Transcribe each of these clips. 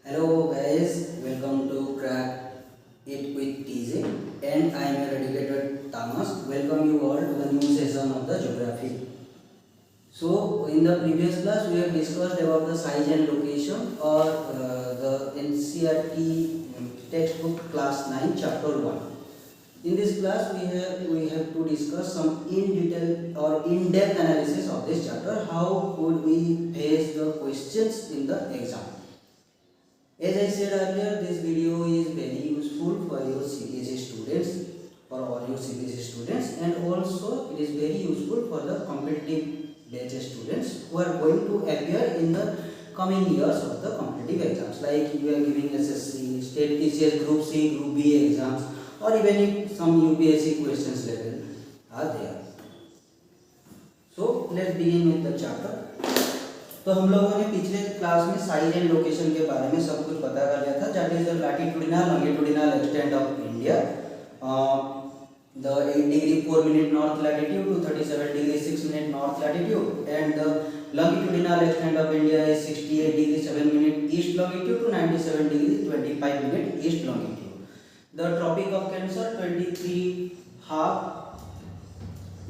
Hello guys, welcome to Crack It with TJ and I am your educator Thomas. Welcome you all to the new session of the geography. So in the previous class we have discussed about the size and location or the NCERT textbook class 9 chapter 1. In this class we have to discuss some in detail or in-depth analysis of this chapter. How could we face the questions in the exam? As I said earlier, this video is very useful for your CBSE students, for all your CBSE students, and also it is very useful for the competitive batch students who are going to appear in the coming years of the competitive exams, like you are giving SSC, State TCS Group C, Group B exams, or even if some UPSC questions level are there. So let's begin with the chapter. तो हम लोगों ने पिछले class में size and location के बारे में सब कुछ पता कर लिया था. That is the latitudinal longitudinal extent of India, the 8 degree 4 minute north latitude to 37 degree 6 minute north latitude, and the longitudinal extent of India is 68 degree 7 minute east longitude to 97 degree 25 minute east longitude. The tropic of Cancer 23 half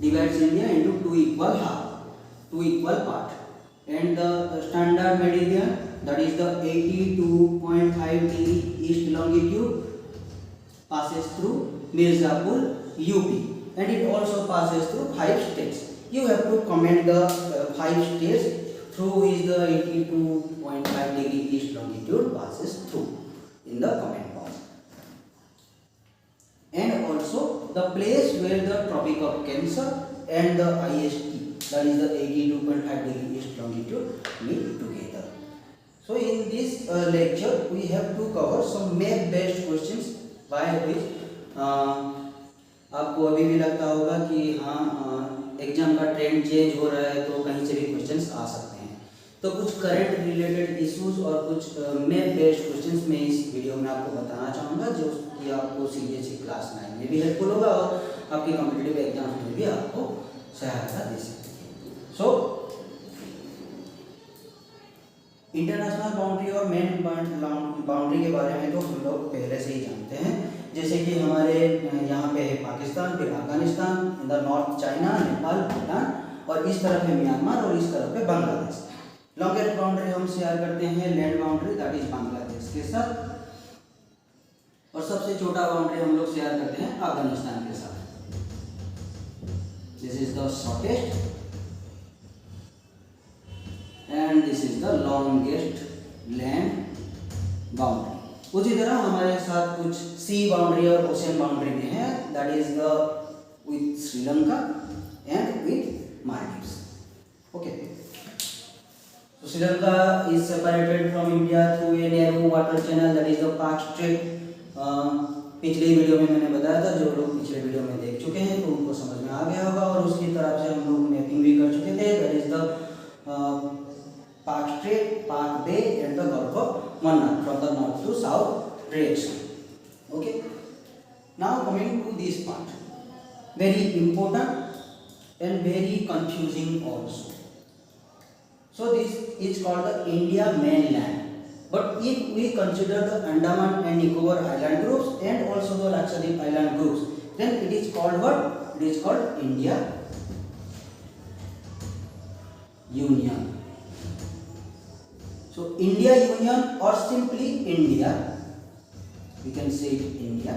divides India into two equal part. And the standard meridian, that is the 82.5 degree east longitude, passes through Mirzapur, UP, and it also passes through 5 states. You have to comment the 5 states through which the 82.5 degree east longitude passes through in the comment box. And also the place where the Tropic of Cancer and the IST, that is the 82.5 degree east longitude, meet together. So in this lecture we have to cover some map based questions by which आपको अभी भी लगता होगा कि हाँ exam का trend change हो रहा है तो कहीं से भी क्वेश्चंस आ सकते हैं. तो कुछ करंट रिलेटेड इश्यूज और कुछ मैप बेस्ड क्वेश्चंस मैं इस वीडियो में आपको बताना चाहूँगा, जो कि आपको सीबीएसई क्लास 9 में भी हेल्पफुल होगा और आपके कॉम्पिटिटिव एग्जाम में भी आपको सहायता दे सकते हैं. सो इंटरनेशनल बाउंड्री और मेन बाउंड्री के बारे में तो हम लोग पहले से ही जानते हैं. जैसे कि हमारे यहाँ पे है पाकिस्तान, फिर अफगानिस्तान, इधर नॉर्थ चाइना, नेपाल, भूटान, और इस तरफ है म्यांमार और इस तरफ है बांग्लादेश. लॉन्गेस्ट बाउंड्री हम शेयर करते हैं land boundary, that is Bangladesh के साथ, और सबसे छोटा बाउंड्री हम लोग शेयर करते हैं अफगानिस्तान के साथ. This is the shortest and this is the longest land boundary. उसी तरह हमारे साथ कुछ सी बाउंड्री और ओशन बाउंड्री भी है, that is the with Sri Lanka and with Maldives. Okay. So Sri Lanka is separated from India through a narrow water channel, that is the Park Strait. पिछले video में मैंने बताया था, जो लोग पिछले वीडियो में देख चुके हैं तो उनको समझ में आ गया होगा, और उसकी तरफ से हम लोग मैपिंग भी कर चुके थे. that is the Park Strait, Park Bay, and the Gulf of Mannar from the north to south direction. Okay. Now coming to this part, very important and very confusing also. So this is called the India mainland. But if we consider the Andaman and Nicobar island groups and also the Lakshadweep island groups, then it is called what? It is called India Union. So India Union or simply India, we can say India.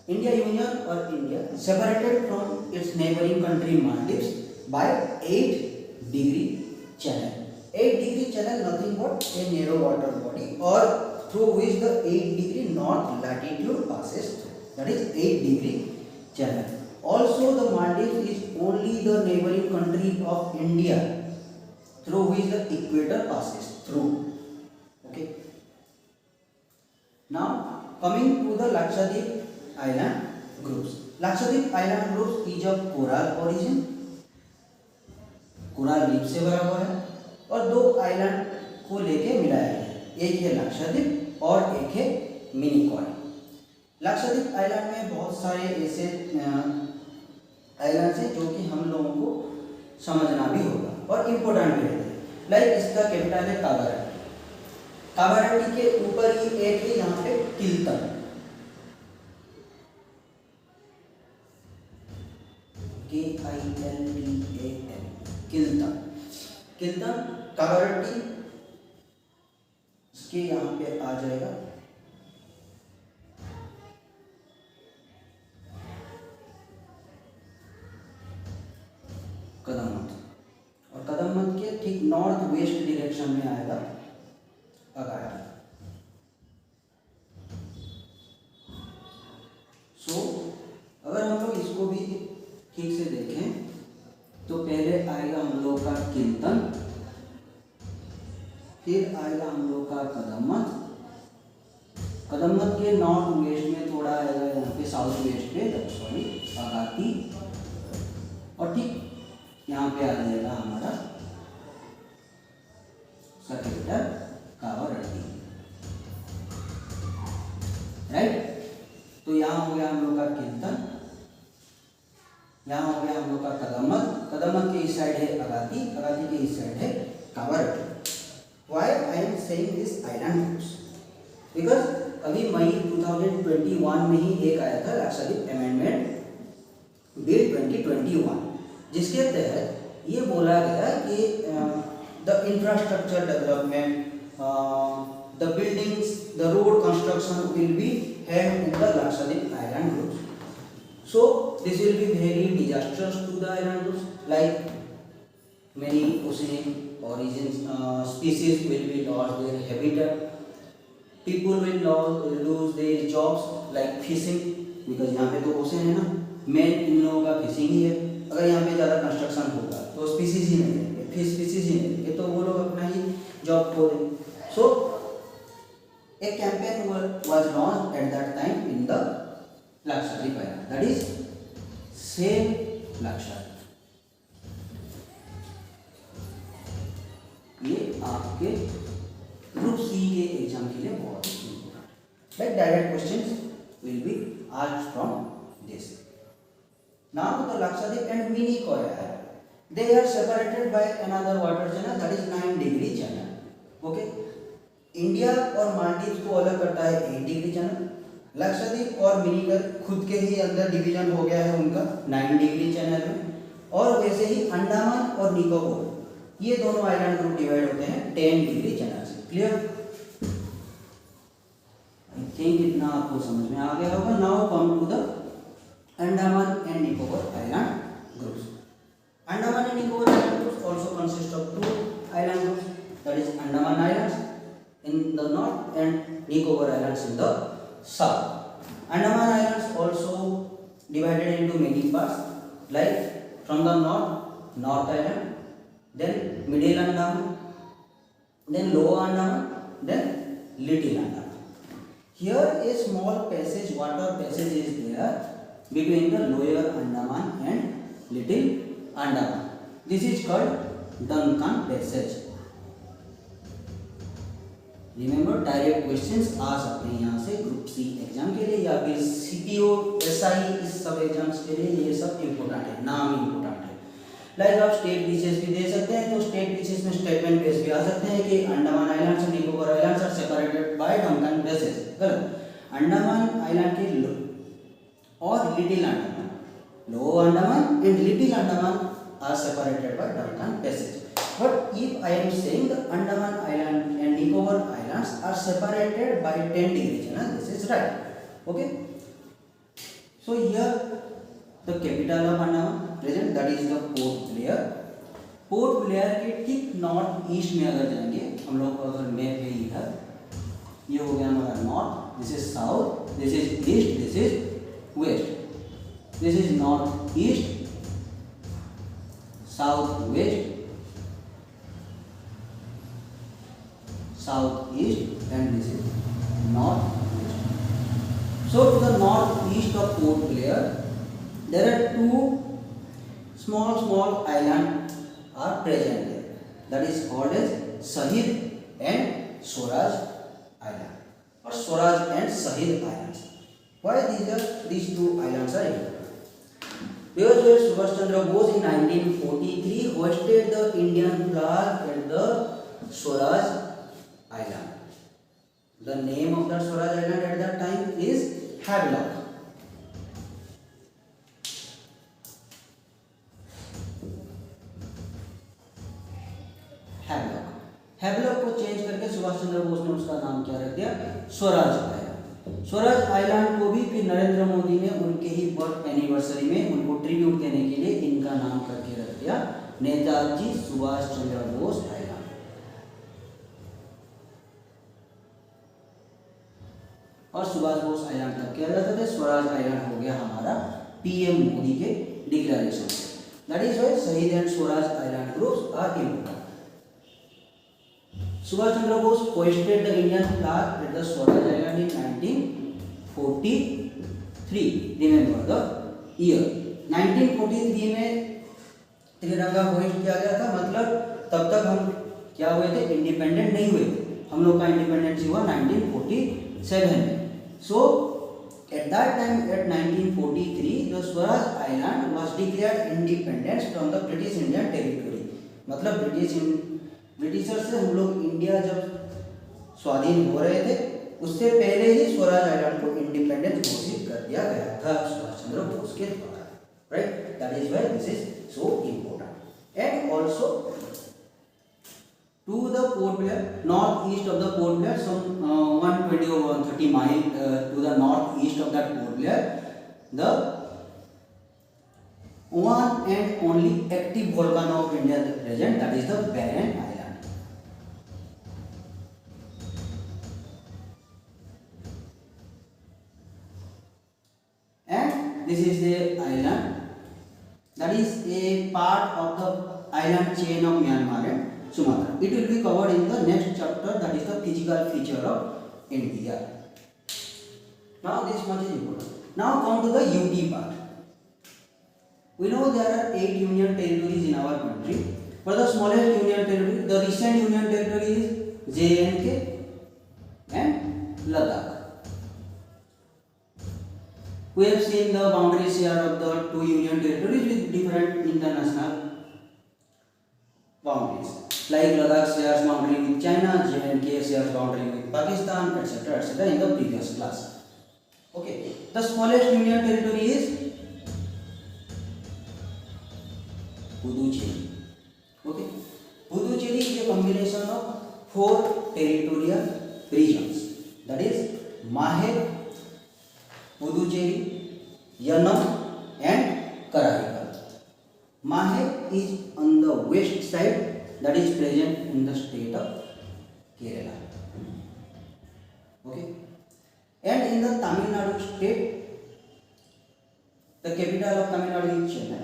India Union or India separated from its neighboring country Maldives by 8 degree channel. 8 degree channel nothing but a narrow water body or through which the 8 degree north latitude passes through. That is 8 degree channel. Also the Maldives is only the neighboring country of India through which the equator passes through. Okay. Now coming to the Lakshadweep island groups. Lakshadweep island groups is of coral origin, coral reef से भरा हुआ है, और दो island को लेके मिलाया गया है. एक है लक्षद्वीप और एक है मिनिकॉय. लक्षद्वीप आइलैंड में बहुत सारे ऐसे आइलैंड्स हैं जो कि हम लोगों को समझना भी होगा और इम्पोर्टेंट भी है. लाइक इसका कैपिटल है कागारड. कावारत्ती के ऊपर ही एक है यहाँ पे किल्तन, KILTAN, किल्तन। किल्तन कावारत्ती इसके यहाँ पे आ जाएगा कदमत, और कदमत के ठीक नॉर्थ वेस्ट डायरेक्शन में आएगा अगाटी। सो अगर हम लोग इसको भी ठीक से देखें तो पहले आएगा हम लोग का किल्तन, फिर आएगा हम लोग का कदमत। कदमत के नॉर्थ वेस्ट में थोड़ा आएगा यहाँ पे साउथ वेस्ट पे सॉरी अगाती, और ठीक यहाँ पे आ जाएगा हमारा सेक्टर कावारत्ती, राइट। तो यहाँ हो गया हम लोग का किल्तन, यहाँ हो गया हम लोग का कदमत, कदमत के इस साइड है अगाती, अगाती के इस साइड है Kavaratti. Why I am saying this island groups? Because अभी मई 2021 में ही एक आया था लाक्षाद्वीप अमेंडमेंट बिल 2021, जिसके तहत ये बोला गया कि the infrastructure development, the buildings, the road construction will be held in the Lakshadweep island groups. So this will be very disastrous to the island groups, like many oceanic origins species will be lost their habitat, people will lose their jobs like fishing, because यहाँ पे तो ocean है ना, main इन लोगों का fishing ही है. अगर यहाँ पे ज़्यादा कंस्ट्रक्शन होगा तो स्पीसीज ही नहीं रहेंगे, फिश स्पीसीज ही नहीं रहेंगे, तो वो लोग अपना ही जॉब खो देंगे. सो a campaign was launched at that time in the Lakshadweep Island, that is Save Lakshadweep. ये आपके ग्रुप सी के एग्जाम के लिए बहुत ही important, like direct questions will be asked from this. Now the Lakshadweep and Mini Korea, they are separated by another water channel, that is 9-degree channel. Okay, India और मालदीव को अलग करता है 8 डिग्री चैनल. लक्षद्वीप और मिनीकर खुद के ही अंदर डिवीजन हो गया है उनका 9 डिग्री चैनल में. और वैसे ही अंडमान और निकोबार, ये दोनों आइलैंड ग्रुप डिवाइड होते हैं 10 डिग्री चैनल से. क्लियर? आई थिंक इतना आपको समझ में आ गया होगा. Now come to the Andaman and Nicobar island groups. Andaman and Nicobar island groups also consist of 2 island groups, that is Andaman Islands in the north and Nicobar Islands in the south. Andaman Islands also divided into many parts, like from the north, North Island, then Middle Andaman, then Lower Andaman, then Little Andaman. Here a small passage, water passage is there between the Lower Andaman and Little Andaman. This is called Duncan Passage. Remember, direct questions आ सकते हैं यहाँ से group C exam के लिए, या फिर CPO SI इस सब एग्जाम्स के लिए ये सब इम्पोर्टेंट है, नाम इम्पोर्टेंट है. लाइक आप स्टेट बीचेस भी दे सकते हैं, तो स्टेट बीचेस में स्टेटमेंट बेस भी आ सकते हैं कि अंडमान आइलैंड्स और Nicobar islands are separated by Duncan passage. गलत. अंडमान आइलैंड के और little Andaman, lower Andaman and little Andaman are separated by Duncan passage. But if I am saying the Andaman Island and Nicobar Islands are separated by 10 degree channel, this is right. Okay. So here the capital of Andaman present, that is the Port Blair. Port Blair के ठीक north east में अगर जाएंगे हम लोग, अगर map है इधर, ये हो गया हमारा north, this is south, this is east, this is west, this is north east, south west, southeast, and this is northeast. So to the northeast of Port Blair there are 2 small islands are present there, that is called as Shahid and Swaraj Island, or Swaraj and Shahid Islands. Why these 2 islands are important? Because when Subhash Chandra Bose in 1943 hoisted the Indian flag at the Swaraj Island, The name of that Swaraj Island at that time is Havelock. Havelock को change करके सुभाष चंद्र बोस ने उसका नाम क्या रख दिया, Swaraj island. Swaraj island को भी फिर नरेंद्र मोदी ने उनके ही बर्थ एनिवर्सरी में उनको ट्रिब्यूट देने के लिए इनका नाम करके रख दिया, नेताजी सुभाष चंद्र बोस आइलैंड। और सुभाष बोस आइलैंड तक किया जाता था, स्वराज आइलैंड हो गया हमारा पीएम मोदी के डिक्लेरेशन से। That is why Shaheed and Swaraj island groups are important. Subhash Chandra Bose hoisted the Indian flag at the Swaraj Island in 1943. Remember the year 1943 में तिरंगा होइस्ट किया गया था, मतलब तब तक हम क्या हुए थे, इंडिपेंडेंट नहीं हुए थे। हम लोग का इंडिपेंडेंस हुआ 1947 में। सो at that time at 1943 the Swaraj Island was declared independence from the British Indian territory। मतलब ब्रिटिशर से हम लोग इंडिया जब स्वाधीन हो रहे थे उससे पहले ही स्वराज आइलैंड को इंडिपेंडेंस घोषित कर दिया गया था सुभाष चंद्र बोस के द्वारा, right. That is why this is so important. And also to the Port Blair, north east of the Port Blair, some 120 or 130 mile to the north east of that Port Blair, the one and only active volcano of India present, that is the Barren Island। And this is the island, that is a part of the island chain of Myanmar and Sumatra. It will be covered in the next chapter, that is the physical feature of India. Now this much is important. Now come to the UT part. We know there are 8 union territories in our country, but the smallest union territory, the recent union territory is J&K and Ladakh. We have seen the boundaries here of the 2 union territories with different international boundaries. Like Ladakh shares boundary with China, J&K shares boundary with Pakistan, etc. in the previous class. Okay, the smallest union territory is Puducherry. Okay, Puducherry is a combination of 4 territorial regions, that is Mahe, Puducherry, Yanam and Karaikal. Mahe is on the west side, that is present in the state of Kerala. Okay, and in the Tamil Nadu state, the capital of Tamil Nadu is Chennai.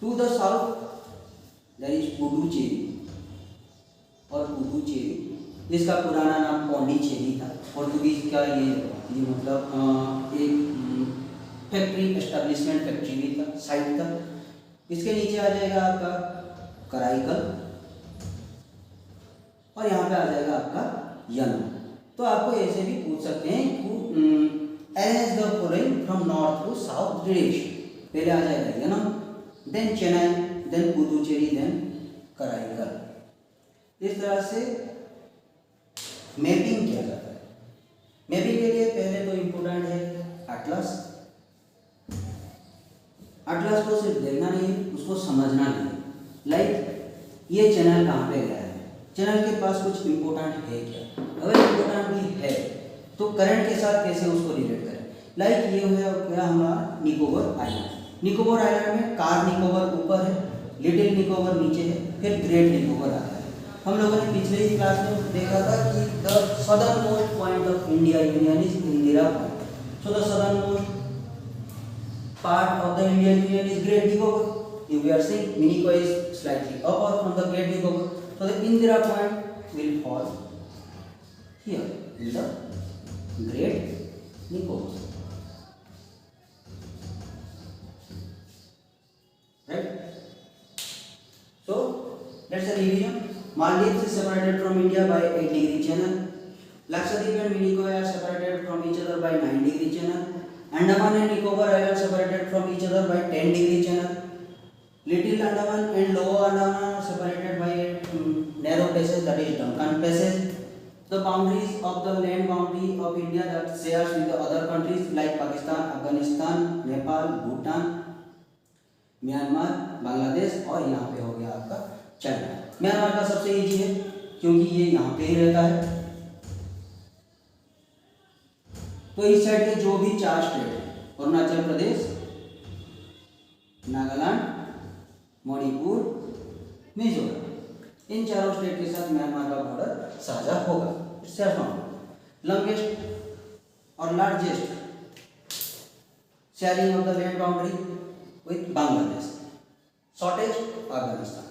To the south there is Puducherry, और पुडुचेरी जिसका पुराना नाम पौंडीचेरी था। पोर्तुगीज का ये मतलब एक factory establishment factory भी था, साइट था। इसके नीचे आ जाएगा आपका कराईकल और यहाँ पे आ जाएगा आपका यनम। तो आपको ऐसे भी पूछ सकते हैं arrange the following from north to south direction. पहले आ जाएगा Yanam, then Chennai, then Puducherry, then Karaikal. इस तरह से मैपिंग किया जाता है। मैपिंग के लिए पहले तो इम्पोर्टेंट है एटलस। एटलस को सिर्फ देखना नहीं, उसको समझना नहीं। लाइक ये चैनल कहाँ पे गया है, चैनल के पास कुछ इम्पोर्टेंट है क्या, अगर इम्पोर्टेंट भी है तो करंट के साथ कैसे उसको रिलेट करें। लाइक ये हो गया हमारा निकोबार आइलैंड। निकोबार आइलैंड में कार निकोबार ऊपर है, लिटिल निकोबार नीचे है, फिर ग्रेट निकोबार आता है। हम लोगों ने पिछले ही क्लास में देखा था कि the southern most point of India union is Indira point. So the southern most part of the Indian Union is Great Nicobar. If we are saying Minico is slightly upper from the Great Nicobar, so the Indira point will fall here in the Great Nicobar. Right? So that's a revision. Maldives is separated from India by 8-degree channel. Lakshadweep and Minico are separated from each other by 9-degree channel. Andaman and Nicobar Islands separated from each other by 10-degree channel. Little Andaman and Lower Andaman are separated by a narrow passage, that is Duncan Passage. the boundaries of the land boundary of India that shares with the other countries like Pakistan, Afghanistan, Nepal, Bhutan, Myanmar, Bangladesh और यहाँ पे हो गया आपका China. Myanmar का सबसे easy है क्योंकि ये यहाँ पे ही रहता है। तो इस साइड के जो भी 4 स्टेट है, अरुणाचल प्रदेश, नागालैंड, मणिपुर, मिजोरम, इन चारों स्टेट के साथ म्यांमार का बॉर्डर साझा होगा। लॉन्गेस्ट और largest sharing of the land boundary with Bangladesh, shortest Afghanistan.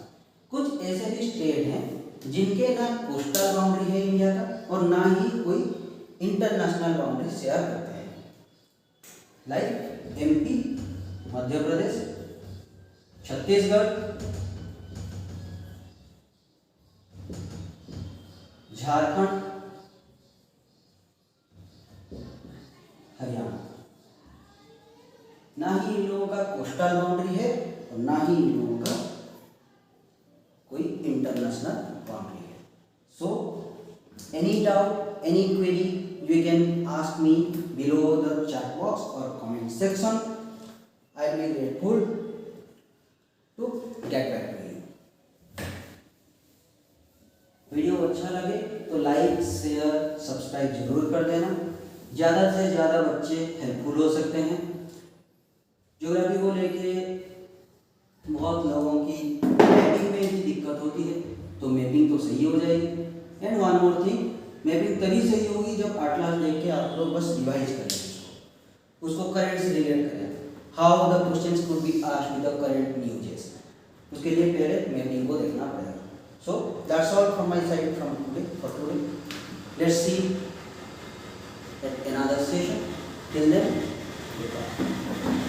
कुछ ऐसे भी स्टेट हैं जिनके ना कोस्टल बाउंड्री है इंडिया का और ना ही कोई इंटरनेशनल बाउंड्री शेयर करते हैं, लाइक एमपी, मध्य प्रदेश, छत्तीसगढ़, झारखंड, हरियाणा। ना ही इन लोगों का कोस्टल बाउंड्री है और ना ही इन लोगों का कोई इंटरनेशनल बाउंड्री है। So any doubt, any query you can ask me below the chat box or comment section. I will be grateful to get back to you. Video अच्छा लगे तो लाइक, शेयर, सब्सक्राइब जरूर कर देना। ज़्यादा से ज़्यादा बच्चे हेल्पफुल हो सकते हैं। ज्योग्राफी को लेके बहुत लोगों की मैपिंग में भी दिक्कत होती है, तो मैपिंग तो सही हो जाएगी। And one more thing, mapping तभी सही होगी जब आटलास लेके आप लोग बस रिवाइज करें, उसको करंट से रिलेट करें, how the questions could be asked with the current news. उसके लिए पहले मैपिंग को देखना पड़ेगा। So that's all from my side from today for today. Let's see at another session. Till then, goodbye.